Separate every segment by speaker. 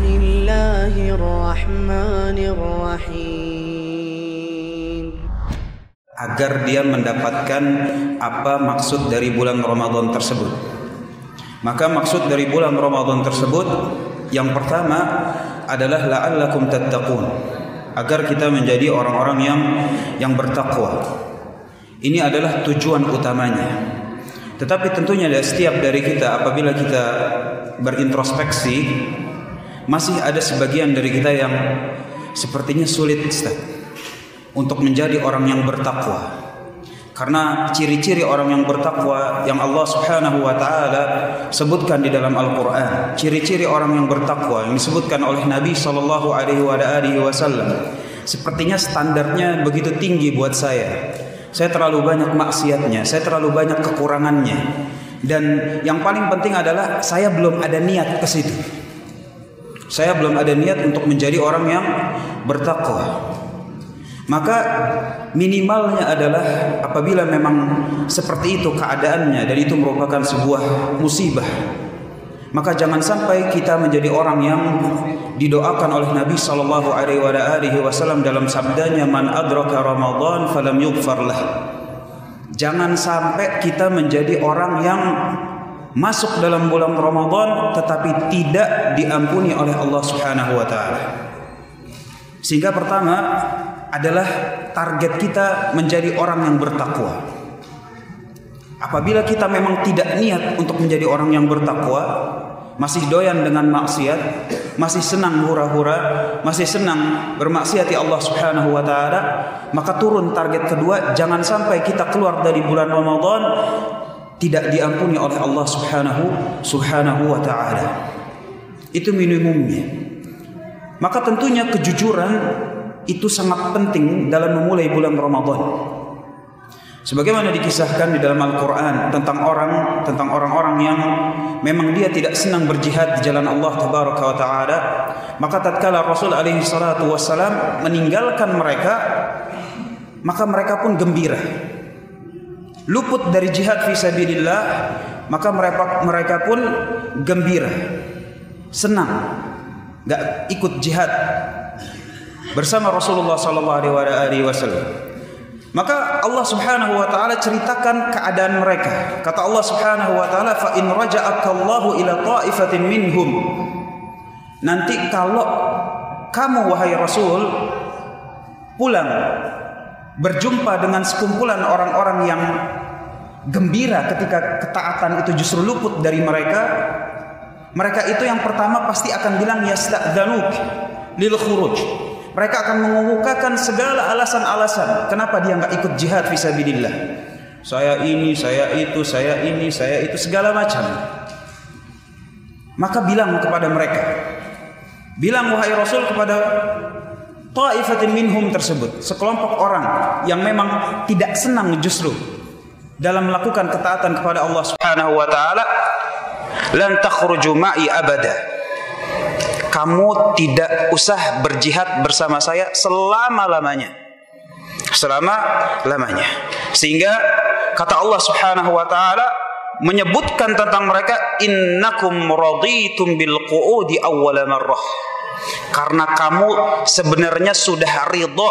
Speaker 1: Bismillahirrahmanirrahim.
Speaker 2: Agar dia mendapatkan apa maksud dari bulan Ramadan tersebut. Maka maksud dari bulan Ramadan tersebut yang pertama adalah la'allakum tattaqun, agar kita menjadi orang-orang yang bertakwa. Ini adalah tujuan utamanya. Tetapi tentunya setiap dari kita apabila kita berintrospeksi, masih ada sebagian dari kita yang sepertinya sulit, Ustaz, untuk menjadi orang yang bertakwa. Karena ciri-ciri orang yang bertakwa yang Allah Subhanahu wa taala sebutkan di dalam Al-Qur'an, ciri-ciri orang yang bertakwa yang disebutkan oleh Nabi sallallahu alaihi wasallam, sepertinya standarnya begitu tinggi buat saya. Saya terlalu banyak maksiatnya, saya terlalu banyak kekurangannya. Dan yang paling penting adalah saya belum ada niat ke situ. Saya belum ada niat untuk menjadi orang yang bertakwa. Maka minimalnya adalah apabila memang seperti itu keadaannya dan itu merupakan sebuah musibah, maka jangan sampai kita menjadi orang yang didoakan oleh Nabi sallallahu alaihi wasallam dalam sabdanya, man adraka Ramadan falam yughfar lah. Jangan sampai kita menjadi orang yang masuk dalam bulan Ramadan tetapi tidak diampuni oleh Allah Subhanahu wa taala. Sehingga pertama adalah target kita menjadi orang yang bertakwa. Apabila kita memang tidak niat untuk menjadi orang yang bertakwa, masih doyan dengan maksiat, masih senang hura-hura, masih senang bermaksiati Allah Subhanahu wa taala, maka turun target kedua, jangan sampai kita keluar dari bulan Ramadan tidak diampuni oleh Allah Subhanahu wa taala. Itu minimumnya. Maka tentunya kejujuran itu sangat penting dalam memulai bulan Ramadan. Sebagaimana dikisahkan di dalam Al-Quran tentang orang-orang yang memang dia tidak senang berjihad di jalan Allah Tabaraka wa Ta'ala, maka tatkala Rasul alaihi salatu wassalam meninggalkan mereka, maka mereka pun gembira. Luput dari jihad fisabilillah, maka mereka pun gembira, senang, gak ikut jihad bersama Rasulullah sallallahu alaihi wasallam. Maka Allah Subhanahu wa taala ceritakan keadaan mereka. Kata Allah Subhanahu wa taala, fa in raja'akallahu ila ta'ifatin minhum. Nanti kalau kamu wahai Rasul pulang berjumpa dengan sekumpulan orang-orang yang gembira ketika ketaatan itu justru luput dari mereka, mereka itu yang pertama pasti akan bilang yasta'dzanuk lil khuruj. Mereka akan mengemukakan segala alasan-alasan kenapa dia nggak ikut jihad fisabilillah. Saya ini, saya itu, saya ini, saya itu, segala macam. Maka bilang kepada mereka, bilang wahai Rasul kepada ta'ifatin minhum tersebut, sekelompok orang yang memang tidak senang justru dalam melakukan ketaatan kepada Allah Subhanahu wa taala, lan takhruju ma'i abada. Kamu tidak usah berjihad bersama saya selama-lamanya. Selama-lamanya. Sehingga kata Allah Subhanahu wa taala menyebutkan tentang mereka, innakum raditum bil qu'udi awwala marrah. Karena kamu sebenarnya sudah ridha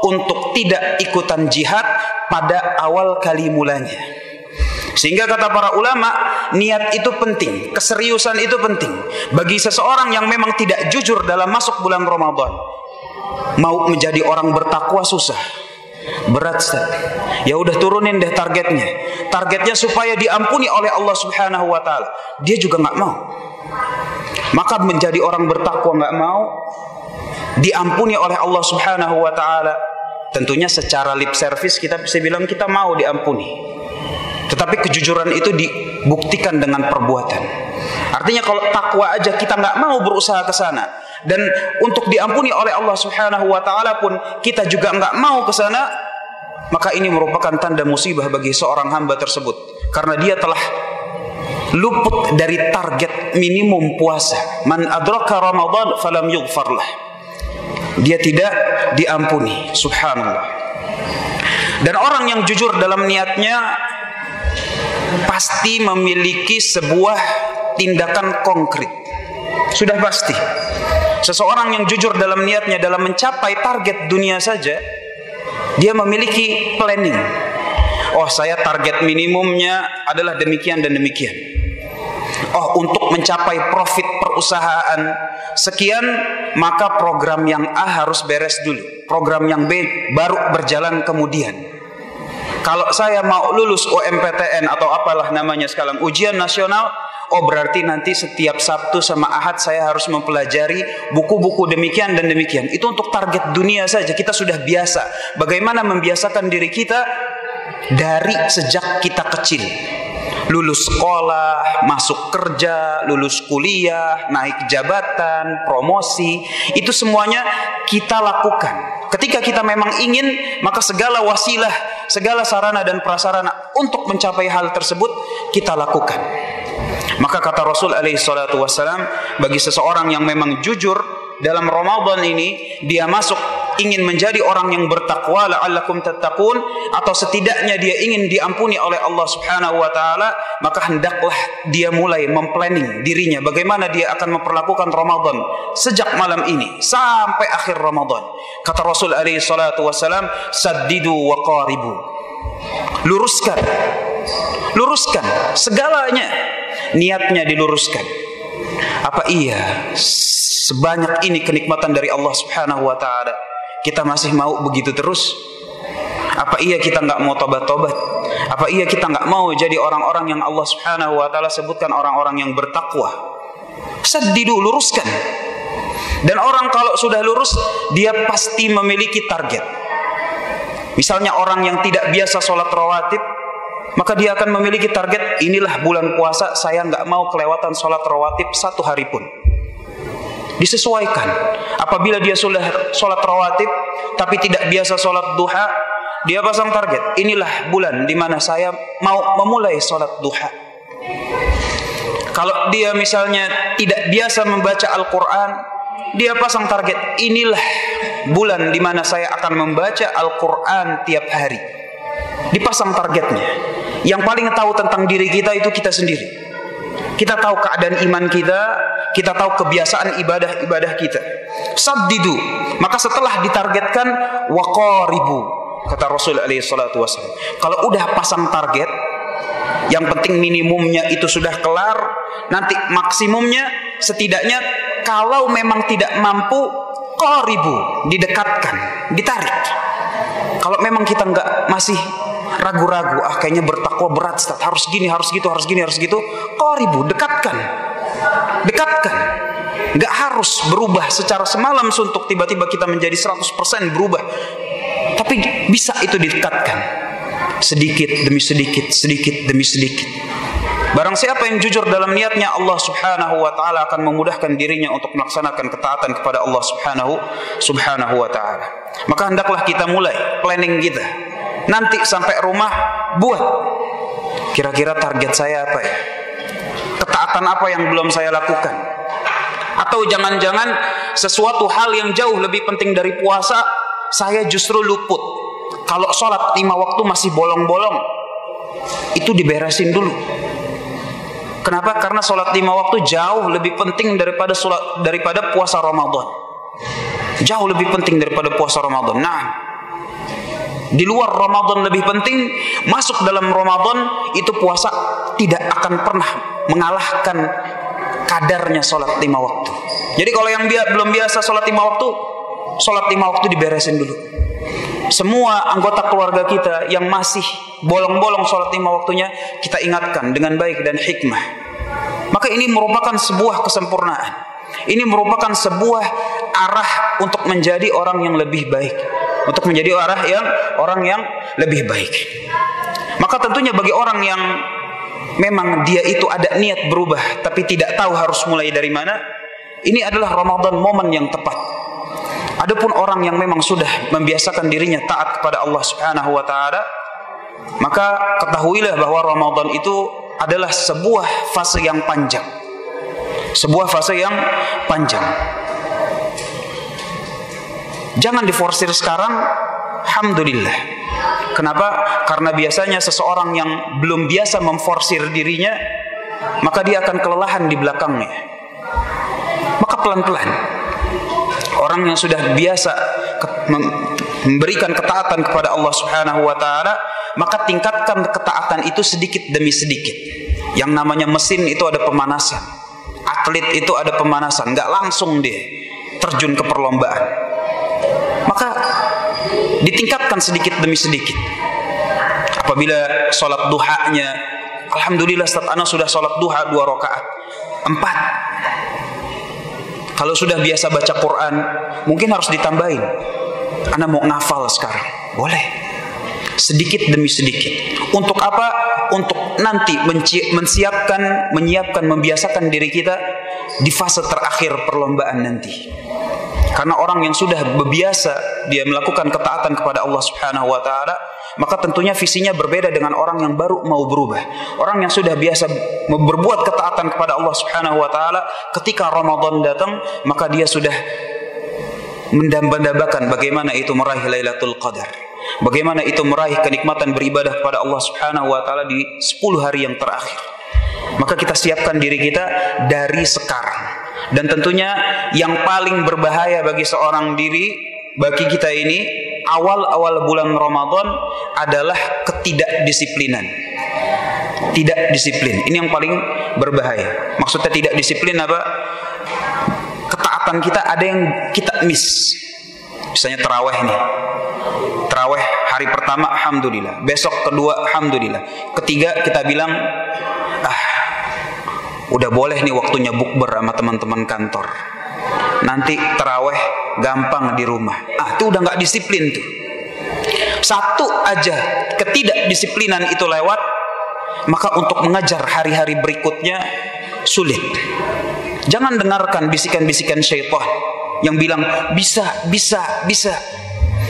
Speaker 2: untuk tidak ikutan jihad pada awal kali mulanya. Sehingga kata para ulama, niat itu penting, keseriusan itu penting. Bagi seseorang yang memang tidak jujur dalam masuk bulan Ramadan, mau menjadi orang bertakwa susah, berat, Ustaz. Ya udah turunin deh targetnya. Targetnya supaya diampuni oleh Allah Subhanahu wa taala. Dia juga nggak mau. Maka menjadi orang bertakwa nggak mau, diampuni oleh Allah Subhanahu wa taala. Tentunya secara lip service kita bisa bilang kita mau diampuni. Tetapi kejujuran itu dibuktikan dengan perbuatan. Artinya kalau takwa aja kita nggak mau berusaha ke sana, dan untuk diampuni oleh Allah Subhanahu wa taala pun kita juga nggak mau ke sana, maka ini merupakan tanda musibah bagi seorang hamba tersebut, karena dia telah luput dari target minimum puasa. Man adraka Ramadan falam yughfar lah. Dia tidak diampuni, subhanallah. Dan orang yang jujur dalam niatnya pasti memiliki sebuah tindakan konkret. Sudah pasti. Seseorang yang jujur dalam niatnya dalam mencapai target dunia saja, dia memiliki planning. Oh, saya target minimumnya adalah demikian dan demikian. Oh, untuk mencapai profit perusahaan sekian, maka program yang A harus beres dulu, program yang B baru berjalan kemudian. Kalau saya mau lulus UMPTN atau apalah namanya sekarang, ujian nasional, oh berarti nanti setiap Sabtu sama Ahad saya harus mempelajari buku-buku demikian dan demikian. Itu untuk target dunia saja, kita sudah biasa. Bagaimana membiasakan diri kita dari sejak kita kecil. Lulus sekolah, masuk kerja, lulus kuliah, naik jabatan, promosi, itu semuanya kita lakukan. Ketika kita memang ingin, maka segala wasilah, segala sarana dan prasarana untuk mencapai hal tersebut kita lakukan. Maka kata Rasul alaihi salatu wassalam, bagi seseorang yang memang jujur dalam Ramadan ini, dia masuk ingin menjadi orang yang bertakwa, la'allakum tattaqun, atau setidaknya dia ingin diampuni oleh Allah Subhanahu wa taala, maka hendaklah dia mulai memplanning dirinya bagaimana dia akan memperlakukan Ramadan sejak malam ini sampai akhir Ramadan. Kata Rasul alaihi salatu wasalam, saddidu wa qaribu. Luruskan segalanya, niatnya diluruskan. Apa iya sebanyak ini kenikmatan dari Allah Subhanahu wa taala kita masih mau begitu terus? Apa iya kita nggak mau tobat-tobat? Apa iya kita nggak mau jadi orang-orang yang Allah Subhanahu wa taala sebutkan orang-orang yang bertakwa? Saddidu, luruskan. Dan orang kalau sudah lurus, dia pasti memiliki target. Misalnya orang yang tidak biasa sholat rawatib, maka dia akan memiliki target, inilah bulan puasa, saya nggak mau kelewatan sholat rawatib satu hari pun. Disesuaikan. Apabila dia sudah sholat rawatib tapi tidak biasa sholat duha, dia pasang target, inilah bulan di mana saya mau memulai sholat duha. Kalau dia misalnya tidak biasa membaca Al-Quran, dia pasang target, inilah bulan di mana saya akan membaca Al-Quran tiap hari. Dipasang targetnya. Yang paling tahu tentang diri kita itu kita sendiri. Kita tahu keadaan iman kita tahu kebiasaan ibadah-ibadah kita. Saddidu, maka setelah ditargetkan waqaribu, kata Rasul alaihi salatu wasallam. Kalau udah pasang target, yang penting minimumnya itu sudah kelar, nanti maksimumnya setidaknya kalau memang tidak mampu, qaribu, didekatkan, ditarik. Kalau memang kita masih ragu-ragu, kayaknya bertakwa berat, Ustaz, harus gini, harus gitu, harus gini, harus gitu, qaribu, dekatkan. Gak harus berubah secara semalam suntuk tiba-tiba kita menjadi 100% berubah, tapi bisa itu didekatkan sedikit demi sedikit, sedikit demi sedikit. Barang siapa yang jujur dalam niatnya, Allah Subhanahu wa taala akan memudahkan dirinya untuk melaksanakan ketaatan kepada Allah Subhanahu wa taala. Maka hendaklah kita mulai planning kita. Nanti sampai rumah buat, kira-kira target saya apa ya? Ketaatan apa yang belum saya lakukan? Atau jangan-jangan sesuatu hal yang jauh lebih penting dari puasa saya justru luput. Kalau sholat 5 waktu masih bolong-bolong, itu diberesin dulu. Kenapa? Karena sholat 5 waktu jauh lebih penting daripada puasa Ramadan. Jauh lebih penting daripada puasa Ramadan. Nah, di luar Ramadan lebih penting, masuk dalam Ramadan itu puasa tidak akan pernah mengalahkan kadarnya sholat 5 waktu. Jadi kalau yang belum biasa sholat 5 waktu diberesin dulu. Semua anggota keluarga kita yang masih bolong-bolong sholat 5 waktunya, kita ingatkan dengan baik dan hikmah. Maka ini merupakan sebuah kesempurnaan. Ini merupakan sebuah arah untuk menjadi orang yang lebih baik, untuk menjadi orang yang lebih baik. Maka tentunya bagi orang yang memang dia itu ada niat berubah tapi tidak tahu harus mulai dari mana, ini adalah Ramadan momen yang tepat. Adapun orang yang memang sudah membiasakan dirinya taat kepada Allah Subhanahu wa taala, maka ketahuilah bahwa Ramadan itu adalah sebuah fase yang panjang. Sebuah fase yang panjang. Jangan diforsir sekarang, alhamdulillah. Kenapa? Karena biasanya seseorang yang belum biasa memforsir dirinya, maka dia akan kelelahan di belakangnya. Maka pelan-pelan Orang yang sudah biasa memberikan ketaatan kepada Allah Subhanahu wa taala, maka tingkatkan ketaatan itu sedikit demi sedikit. Yang namanya mesin itu ada pemanasan. Atlet itu ada pemanasan, enggak langsung dia terjun ke perlombaan. Maka ditingkatkan sedikit demi sedikit. Apabila sholat duhanya, alhamdulillah Ustaz ana sudah sholat duha 2 rakaat, 4. Kalau sudah biasa baca Quran, mungkin harus ditambahin. Ana mau ngafal sekarang, boleh. Sedikit demi sedikit. Untuk apa? Untuk nanti menyiapkan, membiasakan diri kita di fase terakhir perlombaan nanti. Karena orang yang sudah berbiasa dia melakukan ketaatan kepada Allah Subhanahu wa taala, maka tentunya visinya berbeda dengan orang yang baru mau berubah. Orang yang sudah biasa berbuat ketaatan kepada Allah Subhanahu wa taala, ketika Ramadan datang, maka dia sudah mendambakan bagaimana itu meraih Lailatul Qadar. Bagaimana itu meraih kenikmatan beribadah kepada Allah Subhanahu wa taala di 10 hari yang terakhir. Maka kita siapkan diri kita dari sekarang. Dan tentunya yang paling berbahaya bagi seorang diri, bagi kita ini, awal-awal bulan Ramadan adalah ketidakdisiplinan. Tidak disiplin. Ini yang paling berbahaya. Maksudnya tidak disiplin apa? Ketaatan kita ada yang kita miss. Misalnya tarawih nih. Tarawih hari pertama alhamdulillah, besok kedua alhamdulillah, ketiga kita bilang udah boleh nih waktunya bukber sama teman-teman kantor. Nanti tarawih gampang di rumah. Itu udah nggak disiplin tuh. Satu aja ketidakdisiplinan itu lewat, maka untuk mengejar hari-hari berikutnya sulit. Jangan dengarkan bisikan-bisikan syaitan yang bilang bisa.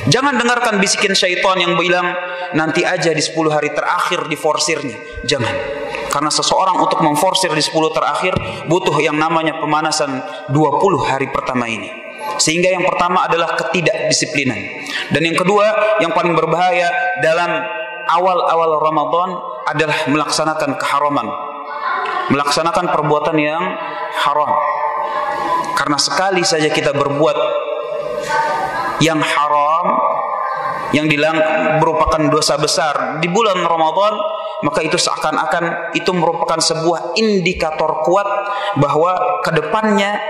Speaker 2: Jangan dengarkan bisikan syaitan yang bilang nanti aja di 10 hari terakhir diforsirnya. Jangan. Karena seseorang untuk memforsir di 10 terakhir butuh yang namanya pemanasan 20 hari pertama ini. Sehingga yang pertama adalah ketidakdisiplinan. Dan yang kedua, yang paling berbahaya dalam awal-awal Ramadan adalah melaksanakan keharaman. Melaksanakan perbuatan yang haram. Karena sekali saja kita berbuat yang haram, yang merupakan dosa besar di bulan Ramadan, maka itu seakan-akan itu merupakan sebuah indikator kuat bahwa kedepannya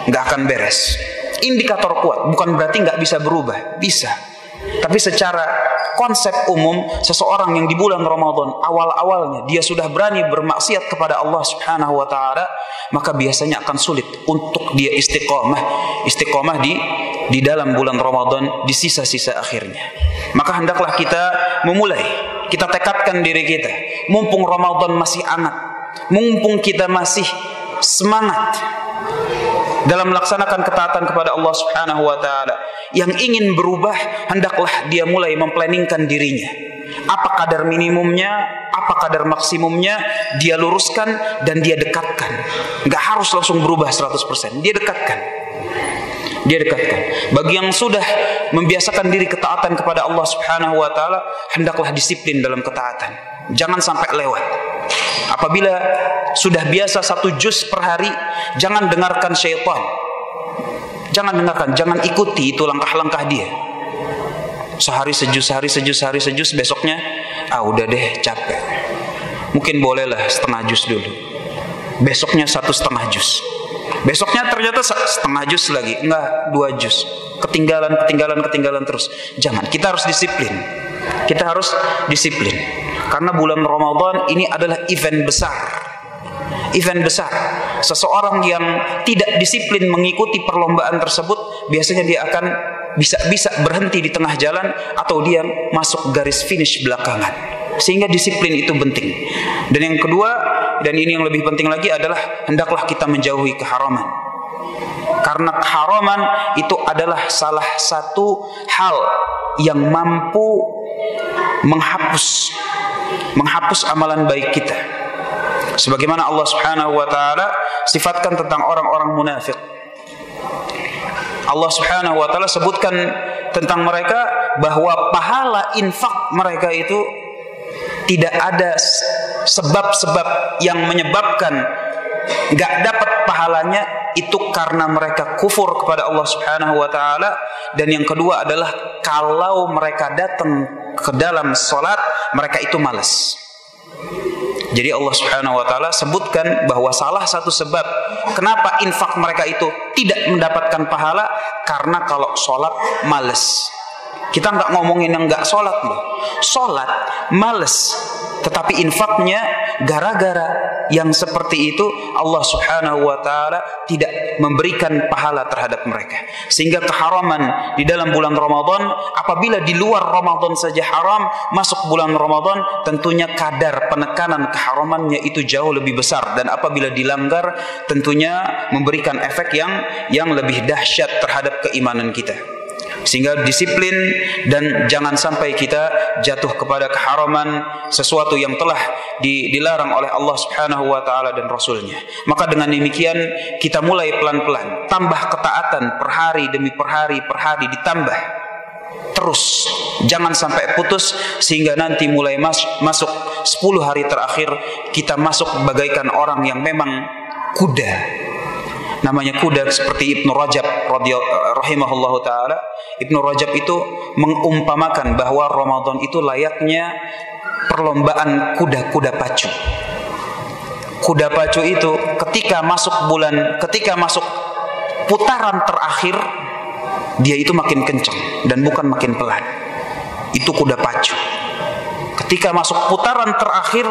Speaker 2: nggak akan beres. Indikator kuat, bukan berarti nggak bisa berubah, bisa. Tapi secara konsep umum, seseorang yang di bulan Ramadan awal-awalnya dia sudah berani bermaksiat kepada Allah Subhanahu wa taala, maka biasanya akan sulit untuk dia istiqomah di dalam bulan Ramadan di sisa-sisa akhirnya. Maka hendaklah kita memulai, kita tekadkan diri kita, mumpung Ramadan masih hangat, mumpung kita masih semangat dalam melaksanakan ketaatan kepada Allah Subhanahu wa taala. Yang ingin berubah, hendaklah dia mulai memplanningkan dirinya. Apa kadar minimumnya, apa kadar maksimumnya, dia luruskan dan dia dekatkan. Enggak harus langsung berubah 100%, dia dekatkan. Bagi yang sudah membiasakan diri ketaatan kepada Allah Subhanahu wa taala, hendaklah disiplin dalam ketaatan. Jangan sampai lewat. Apabila sudah biasa 1 juz per hari, jangan dengarkan syaitan. Jangan ikuti itu langkah-langkah dia. Sehari sejus, besoknya udah deh capek. Mungkin bolehlah setengah juz dulu. Besoknya 1,5 juz. Besoknya ternyata 1/2 juz lagi, enggak 2 juz. Ketinggalan terus. Jangan, kita harus disiplin. Karena bulan Ramadan ini adalah event besar. Seseorang yang tidak disiplin mengikuti perlombaan tersebut, biasanya dia akan bisa berhenti di tengah jalan atau dia masuk garis finish belakangan. Sehingga disiplin itu penting. Dan yang kedua, dan ini yang lebih penting lagi adalah hendaklah kita menjauhi keharaman. Karena keharaman itu adalah salah satu hal yang mampu menghapus amalan baik kita. Sebagaimana Allah Subhanahu wa taala sifatkan tentang orang-orang munafik. Allah Subhanahu wa taala sebutkan tentang mereka bahwa pahala infak mereka itu tidak ada sebab-sebab yang menyebabkan enggak dapat pahalanya itu karena mereka kufur kepada Allah Subhanahu wa taala, dan yang kedua adalah kalau mereka datang ke dalam salat mereka itu malas. Jadi Allah Subhanahu wa taala sebutkan bahwa salah satu sebab kenapa infak mereka itu tidak mendapatkan pahala karena kalau sholat males. Kita nggak ngomongin yang nggak sholat loh, sholat males, tetapi infaknya gara-gara yang seperti itu Allah Subhanahu wa taala tidak memberikan pahala terhadap mereka. Sehingga keharaman di dalam bulan Ramadan, apabila di luar Ramadan saja haram, masuk bulan Ramadan tentunya kadar penekanan keharamannya itu jauh lebih besar, dan apabila dilanggar tentunya memberikan efek yang lebih dahsyat terhadap keimanan kita. Sehingga disiplin dan jangan sampai kita jatuh kepada keharaman sesuatu yang telah dilarang oleh Allah Subhanahu wa taala dan Rasulnya. Maka dengan demikian kita mulai pelan-pelan, tambah ketaatan per hari demi per hari ditambah terus, jangan sampai putus, sehingga nanti mulai masuk 10 hari terakhir kita masuk bagaikan orang yang memang kuda. Namanya kuda, seperti Ibnu Rajab rahimahullahu taala. Ibnu Rajab itu mengumpamakan bahwa Ramadan itu layaknya perlombaan kuda-kuda pacu. Kuda pacu itu ketika masuk putaran terakhir dia itu makin kencang dan bukan makin pelan. Itu kuda pacu. Ketika masuk putaran terakhir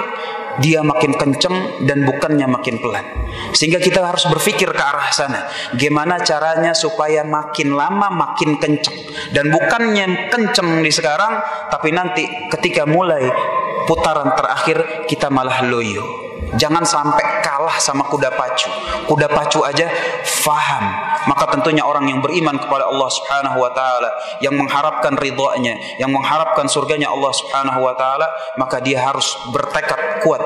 Speaker 2: dia makin kenceng dan bukannya makin pelan. Sehingga kita harus berpikir ke arah sana, gimana caranya supaya makin lama makin kenceng, dan bukannya kenceng di sekarang, tapi nanti ketika mulai putaran terakhir kita malah loyo. Jangan sampai kalah sama kuda pacu. Kuda pacu aja faham. Maka tentunya orang yang beriman kepada Allah Subhanahu wa taala, yang mengharapkan ridhonya, yang mengharapkan surganya Allah Subhanahu wa taala, maka dia harus bertekad kuat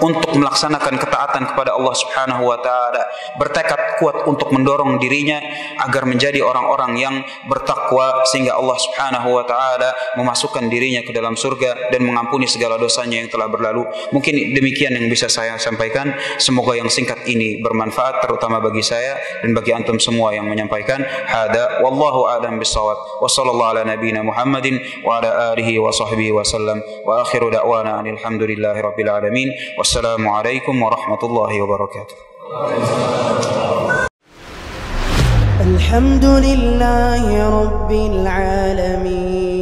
Speaker 2: untuk melaksanakan ketaatan kepada Allah Subhanahu wa taala, bertekad kuat untuk mendorong dirinya agar menjadi orang-orang yang bertakwa, sehingga Allah Subhanahu wa taala memasukkan dirinya ke dalam surga dan mengampuni segala dosanya yang telah berlalu. Mungkin demikian yang bisa saya sampaikan. Semoga yang singkat ini bermanfaat, terutama bagi saya dan bagi antum semua yang menyampaikan. Hada wallahu a'lam bissawab. Wa sallallahu ala nabiyyina Muhammadin wa ala alihi wa sahbihi wa sallam. Wa akhiru da'wana alhamdulillahi rabbil alamin. Wassalamu alaikum warahmatullahi wabarakatuh. Alhamdulillahi rabbil alamin.